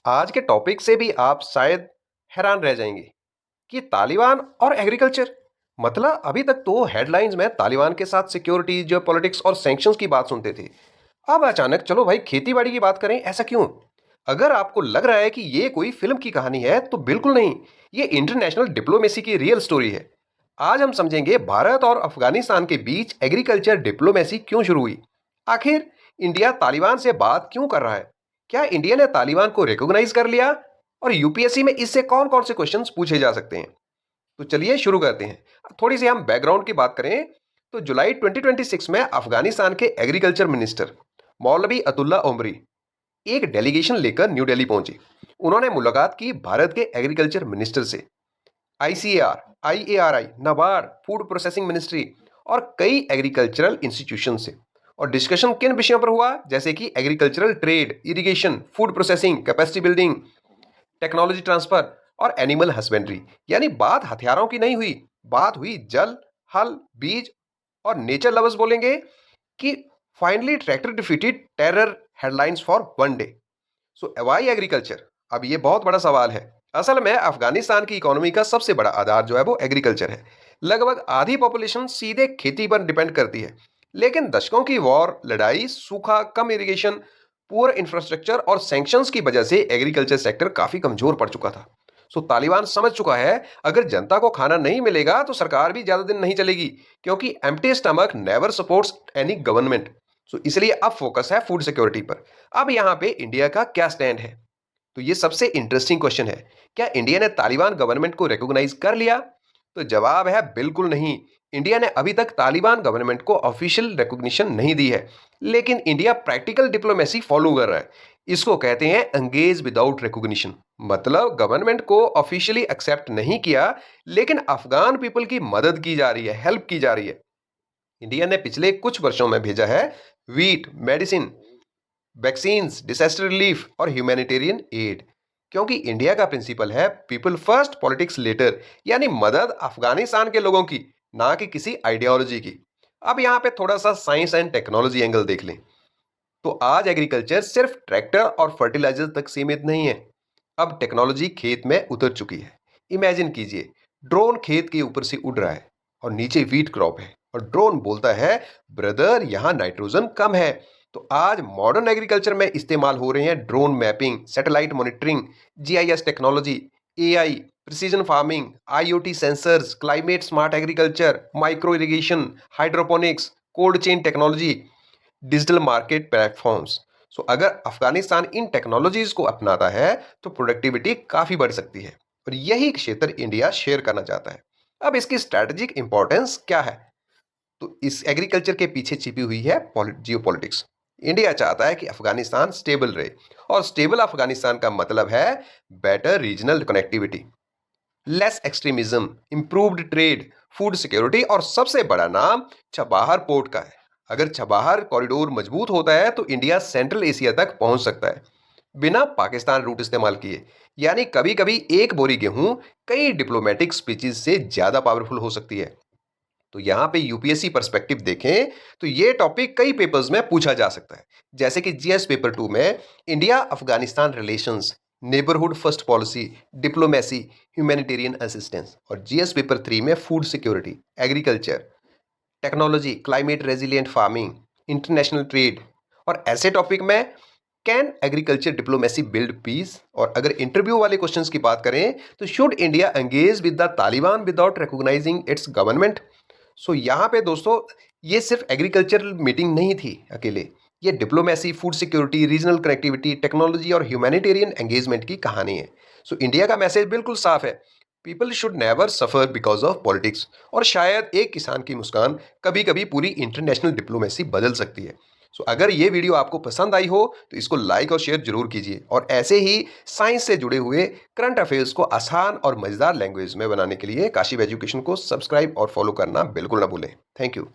आज के टॉपिक से भी आप शायद हैरान रह जाएंगे कि तालिबान और एग्रीकल्चर। मतलब अभी तक तो हेडलाइंस में तालिबान के साथ सिक्योरिटी, जियोपॉलिटिक्स और सैंक्शंस की बात सुनते थे। अब अचानक चलो भाई खेती बाड़ी की बात करें, ऐसा क्यों? अगर आपको लग रहा है कि ये कोई फिल्म की कहानी है तो बिल्कुल नहीं, ये इंटरनेशनल डिप्लोमेसी की रियल स्टोरी है। आज हम समझेंगे भारत और अफगानिस्तान के बीच एग्रीकल्चर डिप्लोमेसी क्यों शुरू हुई। आखिर इंडिया तालिबान से बात क्यों कर रहा है? क्या इंडिया ने तालिबान को रिकॉग्नाइज कर लिया? और यूपीएससी में इससे कौन कौन से क्वेश्चंस पूछे जा सकते हैं? तो चलिए शुरू करते हैं। थोड़ी सी हम बैकग्राउंड की बात करें तो जुलाई 2026 में अफगानिस्तान के एग्रीकल्चर मिनिस्टर मौलवी अतुल्ला ओमरी एक डेलीगेशन लेकर न्यू दिल्ली पहुंचे। उन्होंने मुलाकात की भारत के एग्रीकल्चर मिनिस्टर से, ICAR, IARI, NABARD, food processing ministry और कई एग्रीकल्चरल इंस्टीट्यूशन से। और डिस्कशन किन विषयों पर हुआ? जैसे कि agricultural trade, irrigation, food processing, capacity building, technology transfer और एनिमल हस्बेंड्री। यानी बात हथियारों की नहीं हुई, बात हुई जल, हल, बीज और नेचर लवर्स बोलेंगे कि finally tractor defeated terror, headlines for one day. So why agriculture? अब ये बहुत बड़ा सवाल है। असल में अफगानिस्तान की इकोनॉमी का सबसे बड़ा आधार जो है वो एग्रीकल्चर है। लगभग आधी पॉपुलेशन सीधे खेती पर डिपेंड करती है। लेकिन दशकों की वॉर, लड़ाई, सूखा, कम इरिगेशन, पुअर इंफ्रास्ट्रक्चर और सैंक्शंस की वजह से एग्रीकल्चर सेक्टर काफी कमजोर पड़ चुका था। सो तालिबान समझ चुका है अगर जनता को खाना नहीं मिलेगा तो सरकार भी ज्यादा दिन नहीं चलेगी, क्योंकि empty stomach never supports any government. So इसलिए अब फोकस है फूड सिक्योरिटी पर। अब यहाँ पे इंडिया का क्या स्टैंड है? तो ये सबसे इंटरेस्टिंग क्वेश्चन है। क्या इंडिया ने तालिबान गवर्नमेंट को रिकॉग्नाइज कर लिया? तो जवाब है बिल्कुल नहीं। इंडिया ने अभी तक तालिबान गवर्नमेंट को ऑफिशियल रिकॉग्निशन नहीं दी है। लेकिन इंडिया प्रैक्टिकल डिप्लोमेसी फॉलो कर रहा है। इसको कहते हैं एंगेज विदाउट रिकॉग्निशन। मतलब गवर्नमेंट को ऑफिशियली एक्सेप्ट नहीं किया, लेकिन अफगान पीपल की मदद की जा रही है, हेल्प की जा रही है। इंडिया ने पिछले कुछ वर्षों में भेजा है wheat, medicine, vaccines, disaster relief और ह्यूमैनिटेरियन एड। क्योंकि इंडिया का प्रिंसिपल है पीपल फर्स्ट पॉलिटिक्स लेटर, यानी मदद अफगानिस्तान के लोगों की, ना कि किसी आइडियोलॉजी की। अब यहाँ पे थोड़ा सा साइंस एंड टेक्नोलॉजी एंगल देख लें तो आज एग्रीकल्चर सिर्फ ट्रैक्टर और फर्टिलाइजर तक सीमित नहीं है। अब टेक्नोलॉजी खेत में उतर चुकी है। इमेजिन कीजिए, ड्रोन खेत के ऊपर से उड़ रहा है और नीचे वीट क्रॉप है और ड्रोन बोलता है ब्रदर यहाँ नाइट्रोजन कम है। तो आज मॉडर्न एग्रीकल्चर में इस्तेमाल हो रहे हैं drone mapping, satellite monitoring, GIS technology, AI, precision farming, IoT sensors, climate smart agriculture, micro irrigation, hydroponics, cold chain technology, digital market platforms. So अगर अफगानिस्तान इन टेक्नोलॉजीज को अपनाता है तो प्रोडक्टिविटी काफी बढ़ सकती है। और यही क्षेत्र इंडिया शेयर करना चाहता है। अब इसकी स्ट्रैटेजिक इंपॉर्टेंस क्या है? तो इस एग्रीकल्चर के पीछे छिपी हुई है जियोपॉलिटिक्स। इंडिया चाहता है कि अफगानिस्तान स्टेबल रहे, और स्टेबल अफगानिस्तान का मतलब है better regional connectivity, less extremism, improved trade, food security और सबसे बड़ा नाम चबाहर पोर्ट का है। अगर चबाहर कॉरिडोर मजबूत होता है तो इंडिया सेंट्रल एशिया तक पहुंच सकता है बिना पाकिस्तान रूट इस्तेमाल किए। यानी कभी कभी एक बोरी गेहूं कई डिप्लोमेटिक स्पीचेस से ज्यादा पावरफुल हो सकती है। तो यहाँ पे यूपीएससी पर्सपेक्टिव देखें तो ये टॉपिक कई पेपर्स में पूछा जा सकता है। जैसे कि जीएस पेपर 2 में India Afghanistan relations, neighbourhood first policy, diplomacy, humanitarian assistance. और जीएस पेपर 3 में food security, agriculture, technology, climate resilient farming, international trade. और ऐसे टॉपिक में can agriculture diplomacy build peace? और अगर इंटरव्यू वाले क्वेश्चंस की बात करें तो should India engage with the Taliban without recognising its government? So यहाँ पे दोस्तों ये सिर्फ एग्रीकल्चरल मीटिंग नहीं थी अकेले, ये diplomacy, food security, regional connectivity, technology और ह्यूमैनिटेरियन एंगेजमेंट की कहानी है। सो इंडिया का मैसेज बिल्कुल साफ है, people should never suffer because of politics. और शायद एक किसान की मुस्कान कभी कभी पूरी इंटरनेशनल डिप्लोमेसी बदल सकती है। सो अगर ये वीडियो आपको पसंद आई हो तो इसको लाइक और शेयर जरूर कीजिए, और ऐसे ही साइंस से जुड़े हुए करंट अफेयर्स को आसान और मजेदार लैंग्वेज में बनाने के लिए काशिफ एजुकेशन को सब्सक्राइब और फॉलो करना बिल्कुल ना भूलें। Thank you.